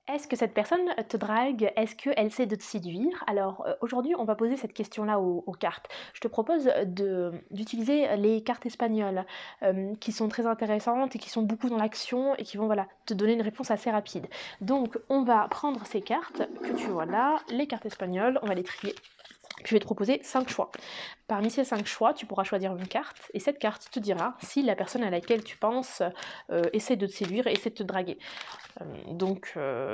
Est-ce que cette personne te drague? Est-ce qu'elle essaie de te séduire? Alors, aujourd'hui, on va poser cette question-là aux cartes. Je te propose d'utiliser les cartes espagnoles, qui sont très intéressantes et qui sont beaucoup dans l'action et qui vont, voilà, te donner une réponse assez rapide. Donc, on va prendre ces cartes que tu vois là, les cartes espagnoles, on va les trier. Je vais te proposer 5 choix. Parmi ces 5 choix, tu pourras choisir une carte, et cette carte te dira si la personne à laquelle tu penses essaie de te séduire, essaie de te draguer.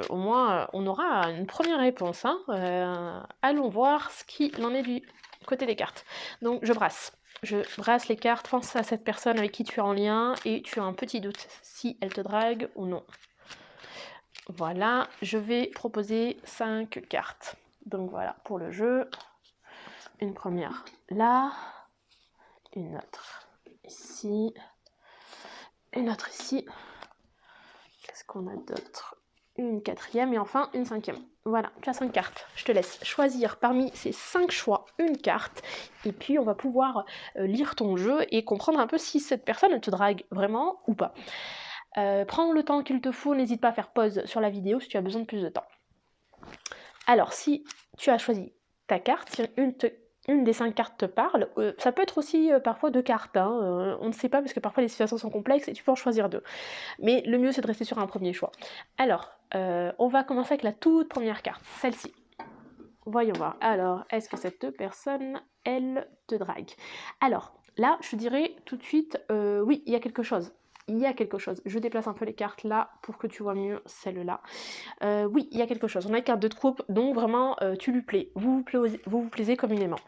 Au moins, on aura une première réponse, hein. Allons voir ce qu'il en est du côté des cartes. Donc, je brasse. Je brasse les cartes, pense à cette personne avec qui tu es en lien, et tu as un petit doute si elle te drague ou non. Voilà, je vais proposer 5 cartes. Donc voilà, pour le jeu, une première là, une autre ici, une autre ici. Qu'est-ce qu'on a d'autre? Une quatrième et enfin une cinquième. Voilà, tu as 5 cartes. Je te laisse choisir parmi ces 5 choix une carte et puis on va pouvoir lire ton jeu et comprendre un peu si cette personne te drague vraiment ou pas. Prends le temps qu'il te faut, n'hésite pas à faire pause sur la vidéo si tu as besoin de plus de temps. Alors, si tu as choisi ta carte, si une des 5 cartes te parle, ça peut être aussi parfois 2 cartes, hein, on ne sait pas parce que parfois les situations sont complexes et tu peux en choisir 2. Mais le mieux c'est de rester sur un premier choix. Alors, on va commencer avec la toute première carte, celle-ci. Voyons voir. Alors, est-ce que cette personne, elle te drague? Alors, là, je dirais tout de suite, oui, il y a quelque chose. Il y a quelque chose. Je déplace un peu les cartes là pour que tu vois mieux celle-là. Oui, il y a quelque chose. On a une carte de troupe, donc vraiment, tu lui plais. Vous plaisez communément.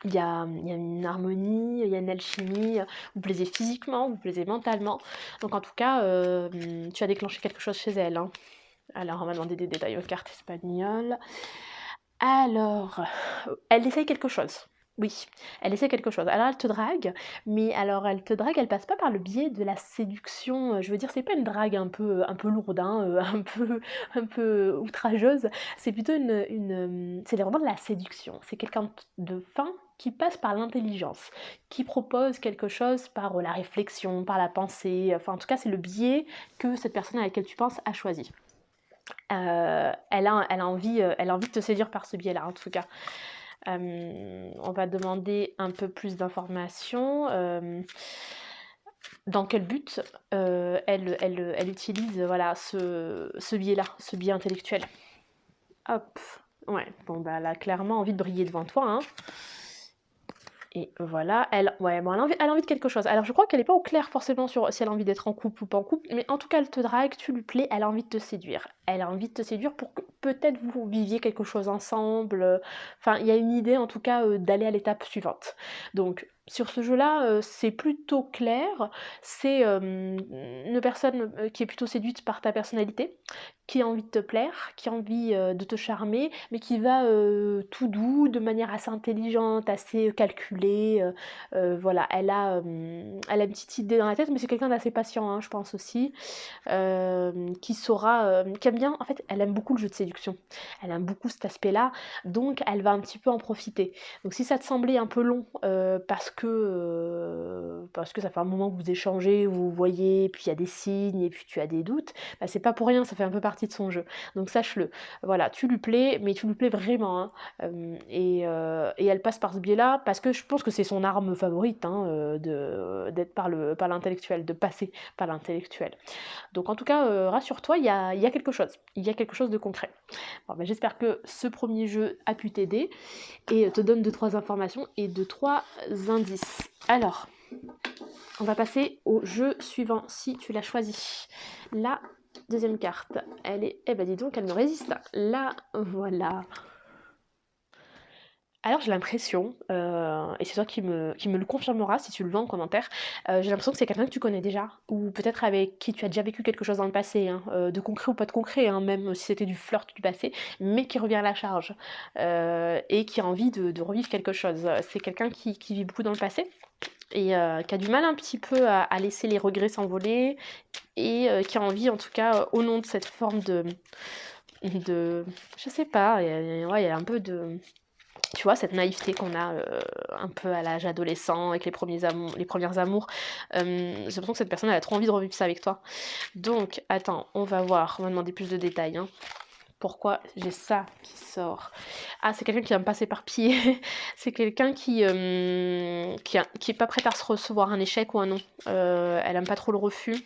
Il y a une harmonie, il y a une alchimie, vous plaisez physiquement, vous plaisez mentalement. Donc en tout cas, tu as déclenché quelque chose chez elle, hein. Alors, on va demander des détails aux cartes espagnoles. Alors, elle essaye quelque chose. Oui, elle essaie quelque chose. Alors elle te drague, mais alors elle te drague, elle passe pas par le biais de la séduction. Je veux dire, c'est pas une drague un peu lourde, hein, un peu outrageuse. C'est plutôt c'est vraiment de la séduction. C'est quelqu'un de fin qui passe par l'intelligence, qui propose quelque chose par la réflexion, par la pensée. Enfin, en tout cas, c'est le biais que cette personne à laquelle tu penses a choisi. Elle a envie de te séduire par ce biais-là, en tout cas. On va demander un peu plus d'informations. Dans quel but elle utilise voilà, ce biais-là, ce biais intellectuel. Hop, ouais, bon bah elle a clairement envie de briller devant toi, hein. Et voilà, ouais, bon, elle a envie de quelque chose. Alors je crois qu'elle n'est pas au clair forcément sur si elle a envie d'être en couple ou pas en couple, mais en tout cas elle te drague, tu lui plais, elle a envie de te séduire. Elle a envie de te séduire pour que peut-être vous viviez quelque chose ensemble. Enfin, il y a une idée en tout cas d'aller à l'étape suivante. Donc sur ce jeu-là, c'est plutôt clair. C'est une personne qui est plutôt séduite par ta personnalité, qui a envie de te plaire, qui a envie de te charmer, mais qui va tout doux, de manière assez intelligente, assez calculée. Voilà, elle a une petite idée dans la tête, mais c'est quelqu'un d'assez patient, hein, je pense aussi, qui saura, qui aime bien, en fait, elle aime beaucoup le jeu de séduction. Elle aime beaucoup cet aspect-là, donc elle va un petit peu en profiter. Donc si ça te semblait un peu long, parce que ça fait un moment que vous échangez, vous vous voyez, puis il y a des signes, et puis tu as des doutes, bah, c'est pas pour rien, ça fait un peu partie de son jeu. Donc sache-le. Voilà, tu lui plais, mais tu lui plais vraiment, hein. Et elle passe par ce biais-là parce que je pense que c'est son arme favorite, hein, d'être par l'intellectuel, de passer par l'intellectuel. Donc en tout cas, rassure-toi, il y a quelque chose. Il y a quelque chose de concret. Bon, ben, j'espère que ce premier jeu a pu t'aider et te donne 2-3 informations et 2-3 indices. Alors, on va passer au jeu suivant, si tu l'as choisi. La deuxième carte, elle est... Eh ben dis donc, elle me résiste. Là, voilà. Alors j'ai l'impression, et c'est toi qui me le confirmera si tu le vois en commentaire, j'ai l'impression que c'est quelqu'un que tu connais déjà, ou peut-être avec qui tu as déjà vécu quelque chose dans le passé, hein, de concret ou pas de concret, hein, même si c'était du flirt du passé, mais qui revient à la charge, et qui a envie de revivre quelque chose. C'est quelqu'un qui vit beaucoup dans le passé, et qui a du mal un petit peu à laisser les regrets s'envoler, et qui a envie en tout cas, au nom de cette forme de je sais pas, ouais, il y a un peu Tu vois, cette naïveté qu'on a un peu à l'âge adolescent, avec les premières amours. J'ai l'impression que cette personne, elle a trop envie de revivre ça avec toi. Donc, attends, on va voir, on va demander plus de détails. Hein. Pourquoi j'ai ça qui sort? Ah, c'est quelqu'un qui aime pas s'éparpiller. C'est quelqu'un qui est pas prêt à se recevoir un échec ou un non. Elle aime pas trop le refus.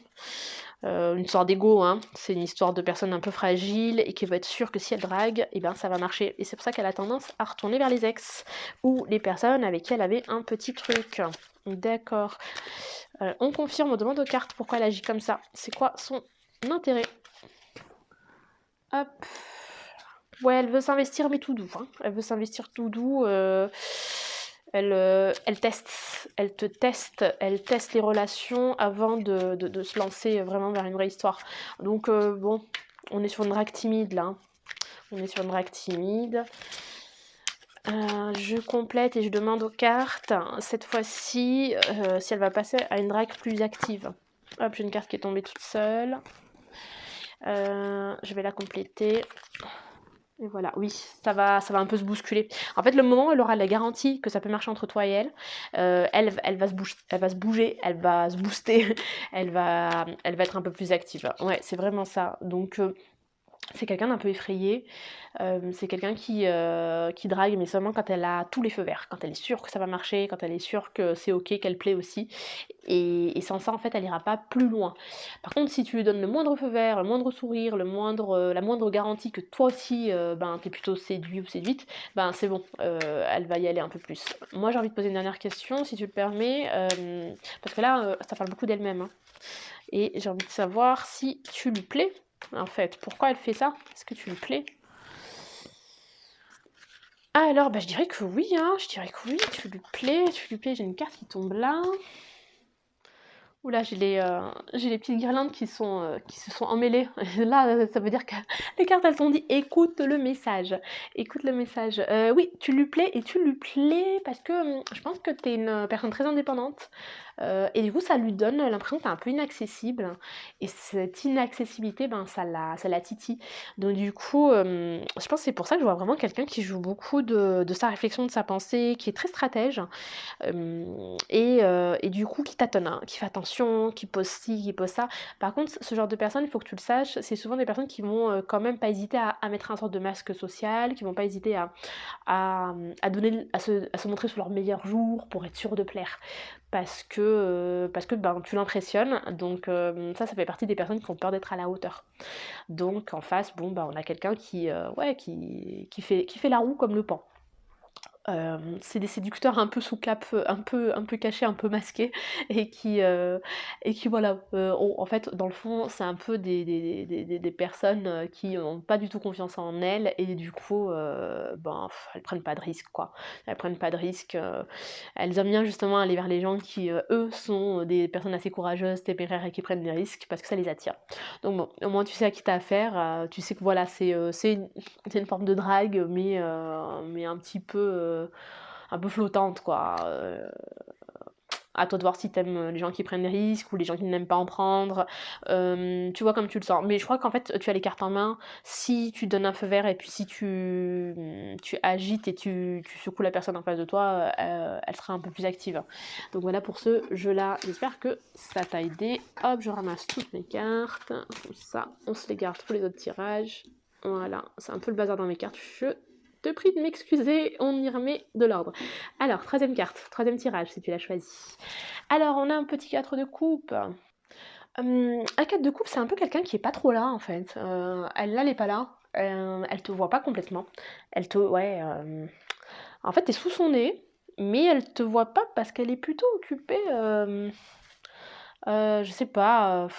Une sorte d'ego, hein. C'est une histoire de personne un peu fragile et qui va être sûre que si elle drague, eh ben ça va marcher. Et c'est pour ça qu'elle a tendance à retourner vers les ex ou les personnes avec qui elle avait un petit truc. D'accord. On confirme, on demande aux cartes pourquoi elle agit comme ça. C'est quoi son intérêt? Hop. Ouais, elle veut s'investir, mais tout doux. Hein. Elle veut s'investir tout doux. Elle teste. Elle te teste. Elle teste les relations avant de se lancer vraiment vers une vraie histoire. Donc, bon, on est sur une drague timide, là. On est sur une drague timide. Je complète et je demande aux cartes, cette fois-ci, si elle va passer à une drague plus active. Hop, j'ai une carte qui est tombée toute seule. Je vais la compléter. Et voilà, oui, ça va un peu se bousculer. En fait, le moment où elle aura la garantie que ça peut marcher entre toi et elle, elle va se bouger, elle va se booster, elle va être un peu plus active. Ouais, c'est vraiment ça. Donc, c'est quelqu'un d'un peu effrayé. C'est quelqu'un qui drague, mais seulement quand elle a tous les feux verts, quand elle est sûre que ça va marcher, quand elle est sûre que c'est ok, qu'elle plaît aussi. Et sans ça, en fait, elle ira pas plus loin. Par contre, si tu lui donnes le moindre feu vert, le moindre sourire, la moindre garantie que toi aussi, t'es plutôt séduit ou séduite, c'est bon, elle va y aller un peu plus. Moi, j'ai envie de poser une dernière question, si tu le permets, parce que là, ça parle beaucoup d'elle-même. Hein. Et j'ai envie de savoir si tu lui plais, en fait. Pourquoi elle fait ça? Est-ce que tu lui plais? Alors, je dirais que oui, hein. Je dirais que oui, tu lui plais, J'ai une carte qui tombe là. Oula, j'ai les petites guirlandes qui se sont emmêlées. Là, ça veut dire que les cartes, elles t'ont dit écoute le message. Écoute le message. Oui, tu lui plais et tu lui plais parce que je pense que tu es une personne très indépendante. Et du coup, ça lui donne l'impression que tu es un peu inaccessible. Et cette inaccessibilité, ça la titille. Donc, du coup, je pense que c'est pour ça que je vois vraiment quelqu'un qui joue beaucoup de sa réflexion, de sa pensée, qui est très stratège. Et du coup qui tâtonne, hein, qui fait attention, qui pose ci, qui pose ça. Par contre, ce genre de personnes, il faut que tu le saches, c'est souvent des personnes qui vont quand même pas hésiter à mettre un sorte de masque social, qui vont pas hésiter à se montrer sous leur meilleur jour pour être sûr de plaire. Parce que tu l'impressionnes, donc ça fait partie des personnes qui ont peur d'être à la hauteur. Donc en face, on a quelqu'un qui fait la roue comme le pan. C'est des séducteurs un peu sous cape, un peu cachés, un peu masqués et qui voilà, en fait, dans le fond, c'est un peu des personnes, qui ont pas du tout confiance en elles et du coup, elles prennent pas de risques, quoi. Elles prennent pas de risques, elles aiment bien justement aller vers les gens qui, eux, sont des personnes assez courageuses, téméraires et qui prennent des risques parce que ça les attire. Donc bon, au moins tu sais à qui tu as affaire, tu sais que voilà, c'est une forme de drague, mais un peu flottante, quoi. À toi de voir si t'aimes les gens qui prennent des risques ou les gens qui n'aiment pas en prendre. Tu vois comme tu le sens. Mais je crois qu'en fait, tu as les cartes en main. Si tu donnes un feu vert et puis si tu agites et tu secoues la personne en face de toi, elle sera un peu plus active. Donc voilà pour ce jeu-là. J'espère que ça t'a aidé. Hop, je ramasse toutes mes cartes. Comme ça, on se les garde pour les autres tirages. Voilà, c'est un peu le bazar dans mes cartes. Je te prie de m'excuser, on y remet de l'ordre. Alors, troisième carte, troisième tirage si tu l'as choisi. Alors, on a un petit 4 de coupe. Un 4 de coupe, c'est un peu quelqu'un qui est pas trop là en fait. Elle là, elle est pas là. Elle te voit pas complètement. Ouais. En fait, t'es sous son nez, mais elle te voit pas parce qu'elle est plutôt occupée. Je sais pas,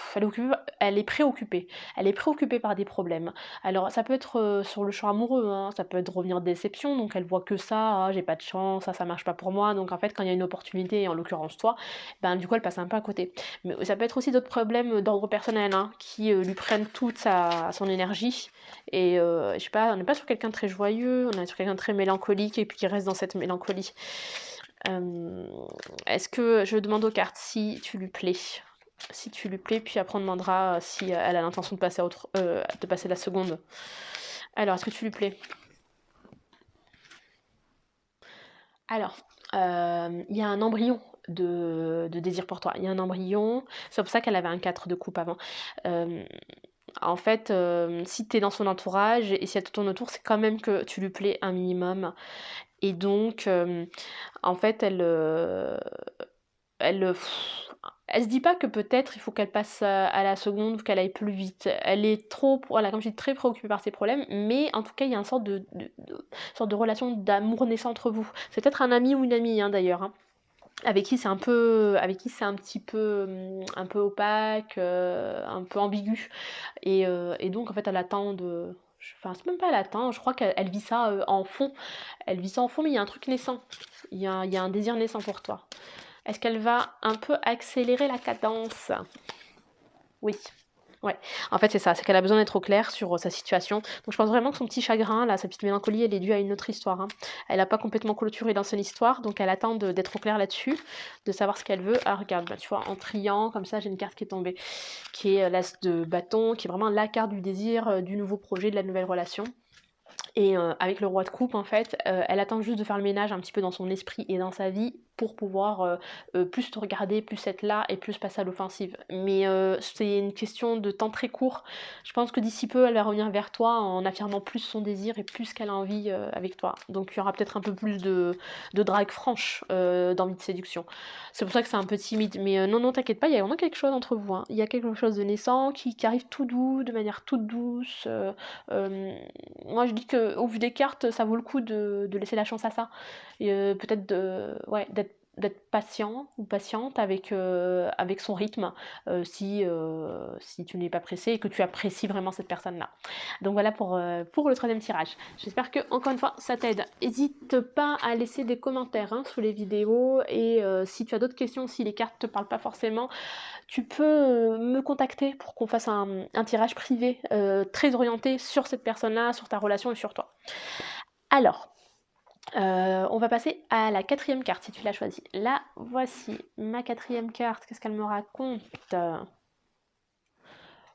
elle est préoccupée. Elle est préoccupée par des problèmes. Alors ça peut être, sur le champ amoureux, hein, ça peut être revenir de déception, donc elle voit que ça: «Ah j'ai pas de chance, ça marche pas pour moi», donc en fait quand il y a une opportunité, et en l'occurrence toi, du coup elle passe un peu à côté. Mais ça peut être aussi d'autres problèmes, d'ordre personnel, hein, qui, lui prennent toute sa son énergie et je sais pas, on n'est pas sur quelqu'un de très joyeux, on est sur quelqu'un de très mélancolique et puis qui reste dans cette mélancolie. Est-ce que je demande aux cartes si tu lui plais? Si tu lui plais, puis après on demandera si elle a l'intention de passer la seconde. Alors, est-ce que tu lui plais? Alors, il y a un embryon de désir pour toi. Il y a un embryon, c'est pour ça qu'elle avait un 4 de coupe avant. Hem, En fait, si tu es dans son entourage et si elle te tourne autour, c'est quand même que tu lui plais un minimum et donc en fait, elle, elle se dit pas que peut-être il faut qu'elle passe à la seconde ou qu'elle aille plus vite. Elle est trop, voilà, comme je dis, très préoccupée par ses problèmes, mais en tout cas, il y a une sorte sorte de relation d'amour naissant entre vous. C'est peut-être un ami ou une amie, hein, d'ailleurs, hein, avec qui c'est un petit peu, un peu opaque, un peu ambigu. Et donc, en fait, elle attend de. Enfin, c'est même pas elle attend, je crois qu'elle vit ça en fond. Elle vit ça en fond, mais il y a un truc naissant. Il y a un désir naissant pour toi. Est-ce qu'elle va un peu accélérer la cadence? Oui. Ouais. En fait, c'est ça, c'est qu'elle a besoin d'être au clair sur sa situation. Donc je pense vraiment que son petit chagrin, là, sa petite mélancolie, elle est due à une autre histoire, hein. Elle n'a pas complètement clôturé dans son histoire, donc elle attend d'être au clair là-dessus, de savoir ce qu'elle veut. Ah, regarde, bah, tu vois, en triant, comme ça, j'ai une carte qui est tombée, qui est l'as de bâton, qui est vraiment la carte du désir, du nouveau projet, de la nouvelle relation. Et avec le roi de coupe, en fait, elle attend juste de faire le ménage un petit peu dans son esprit et dans sa vie pour pouvoir plus te regarder, plus être là et plus passer à l'offensive. Mais c'est une question de temps très court. Je pense que d'ici peu, elle va revenir vers toi en affirmant plus son désir et plus qu'elle a envie avec toi. Donc il y aura peut-être un peu plus de drague franche, d'envie de séduction. C'est pour ça que c'est un peu timide. Mais non, non, t'inquiète pas, il y a vraiment quelque chose entre vous, hein. Il y a quelque chose de naissant qui arrive tout doux, de manière toute douce. Moi, je dis que au vu des cartes, ça vaut le coup de laisser la chance à ça. Et peut-être ouais, d'être patient ou patiente avec son rythme si tu n'es pas pressé et que tu apprécies vraiment cette personne-là. Donc voilà pour le troisième tirage. J'espère que, encore une fois, ça t'aide. N'hésite pas à laisser des commentaires, hein, sous les vidéos et si tu as d'autres questions, si les cartes ne te parlent pas forcément, tu peux me contacter pour qu'on fasse un tirage privé très orienté sur cette personne-là, sur ta relation et sur toi. Alors, on va passer à la quatrième carte si tu l'as choisie. Là, voici ma quatrième carte. Qu'est-ce qu'elle me raconte?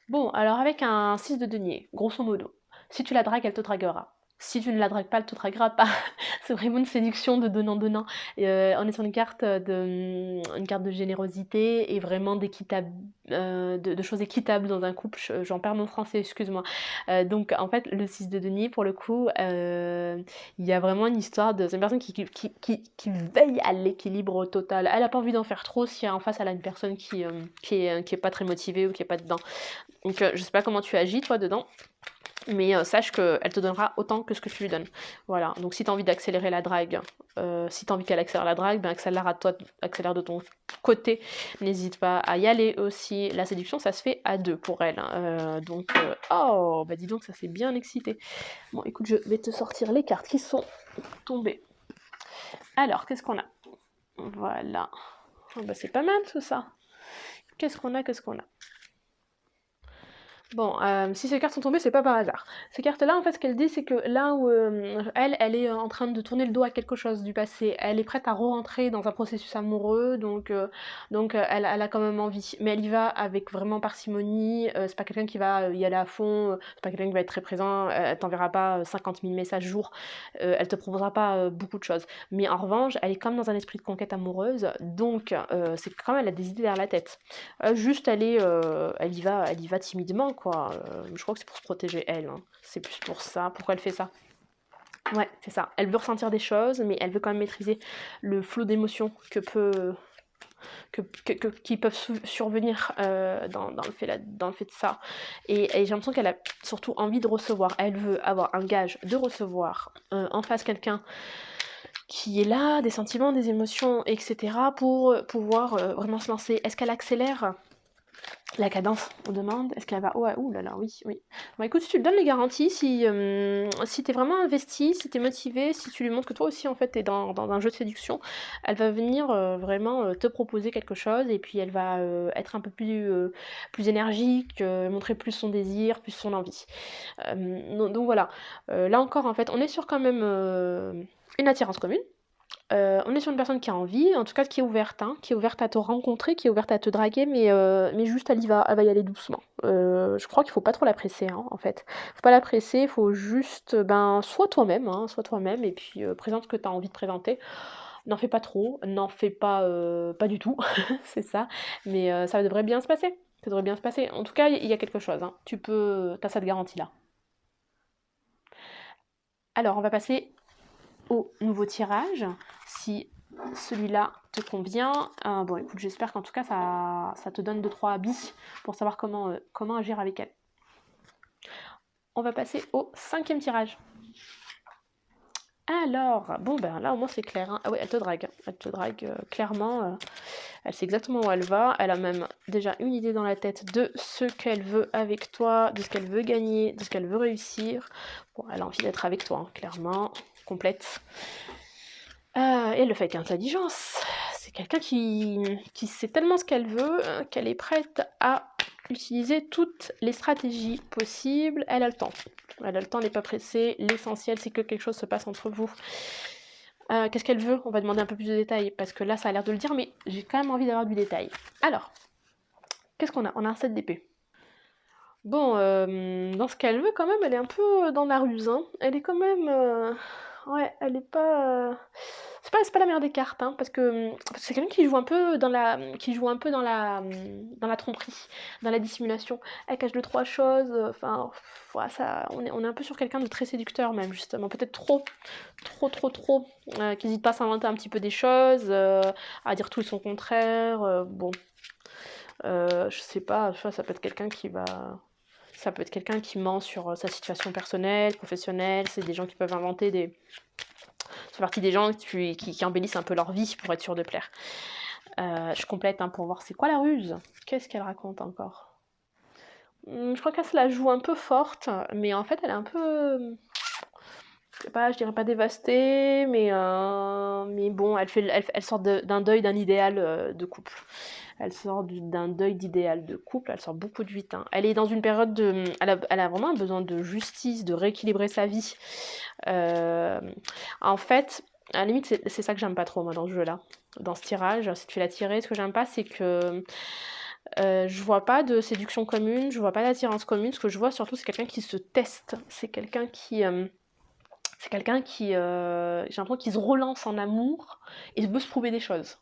Bon, alors avec un 6 de denier, grosso modo, si tu la dragues, elle te draguera. Si tu ne la dragues pas, elle te draguera pas. C'est vraiment une séduction de donnant-donnant. On est sur une carte de générosité et vraiment de choses équitables dans un couple. J'en perds mon français, excuse-moi. Donc en fait, le 6 de denier, pour le coup, il y a vraiment une histoire c'est une personne qui veille à l'équilibre total. Elle n'a pas envie d'en faire trop si en face elle a une personne qui est pas très motivée ou qui est pas dedans. Donc je sais pas comment tu agis toi dedans, mais sache qu'elle te donnera autant que ce que tu lui donnes. Voilà, donc si tu as envie d'accélérer la drague, si tu as envie qu'elle accélère la drague, ben accélère de ton côté. N'hésite pas à y aller aussi. La séduction, ça se fait à deux pour elle, hein. Oh, bah dis donc, ça s'est bien excité. Bon, écoute, je vais te sortir les cartes qui sont tombées. Alors, qu'est-ce qu'on a? Voilà. Oh, bah, c'est pas mal tout ça. Qu'est-ce qu'on a? Bon, si ces cartes sont tombées, c'est pas par hasard. Ces cartes-là, en fait, ce qu'elles disent, c'est que là où elle est en train de tourner le dos à quelque chose du passé, elle est prête à re-rentrer dans un processus amoureux, donc elle a quand même envie. Mais elle y va avec vraiment parcimonie, c'est pas quelqu'un qui va y aller à fond, c'est pas quelqu'un qui va être très présent, elle t'enverra pas 50 000 messages jour, elle te proposera pas beaucoup de choses. Mais en revanche, elle est comme dans un esprit de conquête amoureuse, donc c'est quand même, elle a des idées derrière la tête. Juste elle y va timidement quoi. Je crois que c'est pour se protéger elle, hein. C'est plus pour ça. Pourquoi elle fait ça? Ouais, c'est ça. Elle veut ressentir des choses, mais elle veut quand même maîtriser le flot d'émotions qui peuvent survenir dans le fait de ça. Et j'ai l'impression qu'elle a surtout envie de recevoir. Elle veut avoir un gage de recevoir en face quelqu'un qui est là, des sentiments, des émotions, etc. pour pouvoir vraiment se lancer. Est-ce qu'elle accélère la cadence, on demande, est-ce qu'elle va... Ouais, ouh là là, oui, oui. Bon, écoute, si tu lui donnes les garanties, si t'es vraiment investi, si t'es motivé, si tu lui montres que toi aussi, en fait, t'es dans un jeu de séduction, elle va venir vraiment te proposer quelque chose et puis elle va être un peu plus énergique, montrer plus son désir, plus son envie. Donc voilà. Là encore, en fait, on est sur quand même une attirance commune. On est sur une personne qui a envie, en tout cas qui est ouverte, hein, qui est ouverte à te rencontrer, qui est ouverte à te draguer, mais juste elle va y aller doucement. Je crois qu'il faut pas trop la presser, hein, en fait. Faut pas la presser, faut juste, ben, sois toi-même et puis présente ce que tu as envie de présenter. N'en fais pas trop, n'en fais pas, pas du tout, c'est ça, mais ça devrait bien se passer. Ça devrait bien se passer. En tout cas, il y a quelque chose, hein. Tu as cette garantie-là. Alors, on va passer au nouveau tirage, si celui-là te convient. Bon, écoute, j'espère qu'en tout cas, ça te donne 2-3 billes pour savoir comment agir avec elle. On va passer au 5e tirage. Alors, bon, ben là, au moins, c'est clair, hein. Ah oui, elle te drague. Elle te drague clairement. Elle sait exactement où elle va. Elle a même déjà une idée dans la tête de ce qu'elle veut avec toi, de ce qu'elle veut gagner, de ce qu'elle veut réussir. Bon, elle a envie d'être avec toi, hein, clairement. Complète. Et elle le fait avec intelligence. C'est quelqu'un qui sait tellement ce qu'elle veut qu'elle est prête à utiliser toutes les stratégies possibles. Elle a le temps. Elle a le temps, elle n'est pas pressée. L'essentiel, c'est que quelque chose se passe entre vous. Qu'est-ce qu'elle veut? On va demander un peu plus de détails, parce que là, ça a l'air de le dire, mais j'ai quand même envie d'avoir du détail. Alors, qu'est-ce qu'on a? On a un 7 d'épée. Bon, dans ce qu'elle veut, quand même, elle est un peu dans la ruse, hein. Elle est quand même... ouais, elle est pas... C'est pas la meilleure des cartes, hein, parce que c'est quelqu'un qui joue un peu dans la tromperie, dans la dissimulation. Elle cache 2-3 choses, enfin, voilà, ça, on est un peu sur quelqu'un de très séducteur même, justement. Peut-être trop, qui n'hésite pas à s'inventer un petit peu des choses, à dire tout et son contraire, bon. Je sais pas, ça peut être quelqu'un qui va... Ça peut être quelqu'un qui ment sur sa situation personnelle, professionnelle, c'est des gens qui peuvent inventer des... Ça fait partie des gens qui embellissent un peu leur vie pour être sûr de plaire. Je complète, hein, pour voir c'est quoi la ruse. Qu'est-ce qu'elle raconte encore? Je crois qu'elle se la joue un peu forte, mais en fait elle est un peu... je dirais pas dévastée, mais bon, elle sort d'un deuil d'un idéal de couple. Elle sort d'un deuil d'idéal de couple, elle sort beaucoup de 8, hein. Elle est dans une période de... Elle a vraiment besoin de justice, de rééquilibrer sa vie. En fait, à la limite, c'est ça que j'aime pas trop, moi, dans ce jeu-là. Dans ce tirage, si tu l'as tiré, ce que j'aime pas, c'est que je vois pas de séduction commune, je vois pas d'attirance commune. Ce que je vois surtout, c'est quelqu'un qui se teste. C'est quelqu'un qui... j'ai l'impression qu'il se relance en amour et veut se prouver des choses.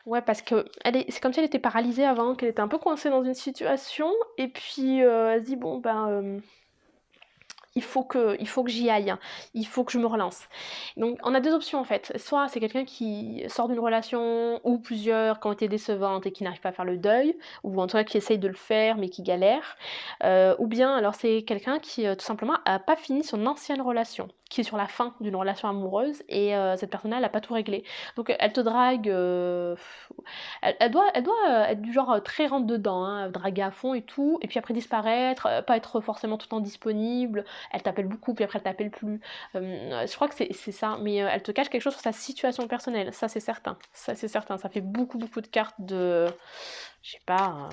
Ouais, parce que c'est comme si elle était paralysée avant, qu'elle était un peu coincée dans une situation, et puis elle se dit, bon, ben, il faut que j'y aille, hein. Il faut que je me relance. Donc on a deux options en fait. Soit c'est quelqu'un qui sort d'une relation ou plusieurs qui ont été décevantes et qui n'arrive pas à faire le deuil, ou en tout cas qui essaye de le faire mais qui galère. Ou bien alors c'est quelqu'un qui tout simplement a pas fini son ancienne relation, qui est sur la fin d'une relation amoureuse et cette personne-là elle a pas tout réglé. Donc elle te drague, elle doit être du genre très rentre dedans, hein, draguer à fond et tout, et puis après disparaître, pas être forcément tout le temps disponible. Elle t'appelle beaucoup, puis après elle t'appelle plus. Je crois que c'est ça, mais elle te cache quelque chose sur sa situation personnelle, ça c'est certain. Ça c'est certain, ça fait beaucoup de cartes de... Je sais pas...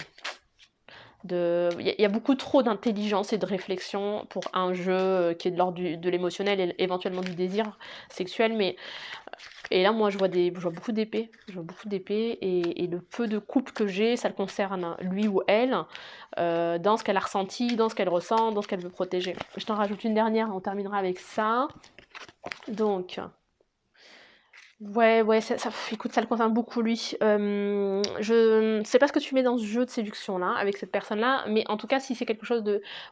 Il y a beaucoup trop d'intelligence et de réflexion pour un jeu qui est de l'ordre de l'émotionnel et éventuellement du désir sexuel, mais et là moi je vois beaucoup d'épées, et le peu de couple que j'ai, ça le concerne lui ou elle, dans ce qu'elle a ressenti, dans ce qu'elle ressent, dans ce qu'elle veut protéger. Je t'en rajoute une dernière, on terminera avec ça. Donc ouais, écoute, ça le concerne beaucoup lui. Je ne sais pas ce que tu mets dans ce jeu de séduction-là, avec cette personne-là, mais en tout cas, si c'est quelque chose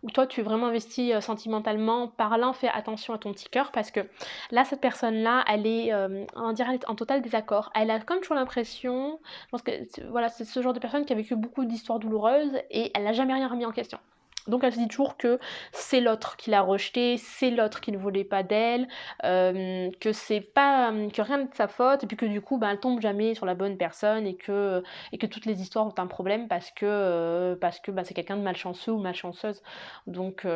où toi tu es vraiment investi sentimentalement parlant, fais attention à ton petit cœur, parce que là, cette personne-là, elle est, on dirait, elle est en total désaccord. Elle a comme toujours l'impression, je pense que voilà, c'est ce genre de personne qui a vécu beaucoup d'histoires douloureuses et elle n'a jamais rien remis en question. Donc elle se dit toujours que c'est l'autre qui l'a rejetée, c'est l'autre qui ne voulait pas d'elle, que c'est pas que rien n'est de sa faute, et puis que du coup elle tombe jamais sur la bonne personne, et que toutes les histoires ont un problème parce que c'est quelqu'un de malchanceux ou malchanceuse. Donc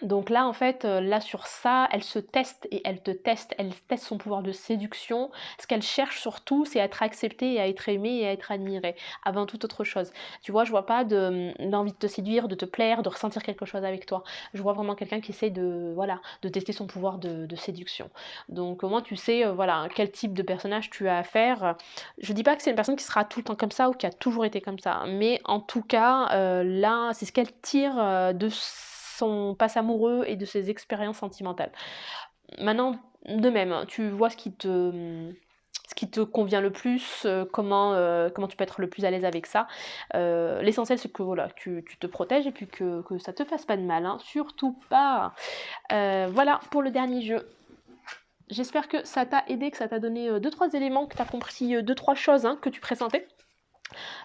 Donc là, en fait, là sur ça, elle se teste et elle teste son pouvoir de séduction. Ce qu'elle cherche surtout, c'est à être acceptée et à être aimée et à être admirée, avant toute autre chose. Tu vois, je vois pas d'envie de te séduire, de te plaire, de ressentir quelque chose avec toi. Je vois vraiment quelqu'un qui essaie de, voilà, de tester son pouvoir de séduction. Donc au moins tu sais, voilà, quel type de personnage tu as à faire. Je dis pas que c'est une personne qui sera tout le temps comme ça ou qui a toujours été comme ça, mais en tout cas, là, c'est ce qu'elle tire de son passe amoureux et de ses expériences sentimentales. Maintenant, de même, hein, tu vois ce qui te convient le plus, comment tu peux être le plus à l'aise avec ça. L'essentiel, c'est que voilà, tu te protèges et puis que ça te fasse pas de mal, hein, surtout pas. Voilà pour le dernier jeu. J'espère que ça t'a aidé, que ça t'a donné 2-3 éléments, que tu as compris 2-3 choses hein, que tu pressentais.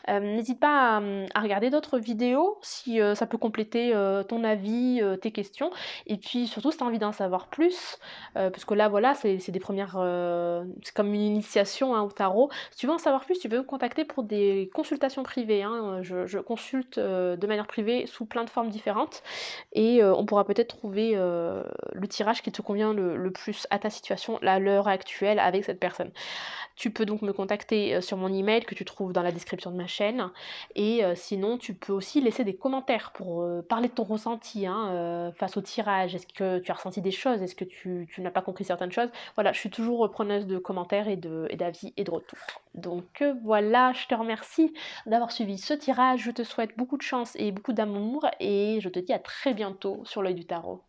N'hésite pas à regarder d'autres vidéos si ça peut compléter ton avis, tes questions. Et puis surtout, si tu as envie d'en savoir plus, parce que là, voilà, c'est des premières. C'est comme une initiation hein, au tarot. Si tu veux en savoir plus, tu peux me contacter pour des consultations privées, hein. Je consulte de manière privée sous plein de formes différentes. Et on pourra peut-être trouver le tirage qui te convient le plus à ta situation, à l'heure actuelle, avec cette personne. Tu peux donc me contacter sur mon email que tu trouves dans la description de ma chaîne. Et sinon, tu peux aussi laisser des commentaires pour parler de ton ressenti hein, face au tirage. Est-ce que tu as ressenti des choses? Est-ce que tu n'as pas compris certaines choses? Voilà, je suis toujours preneuse de commentaires et d'avis et de retours. Donc voilà, je te remercie d'avoir suivi ce tirage. Je te souhaite beaucoup de chance et beaucoup d'amour. Et je te dis à très bientôt sur l'œil du tarot.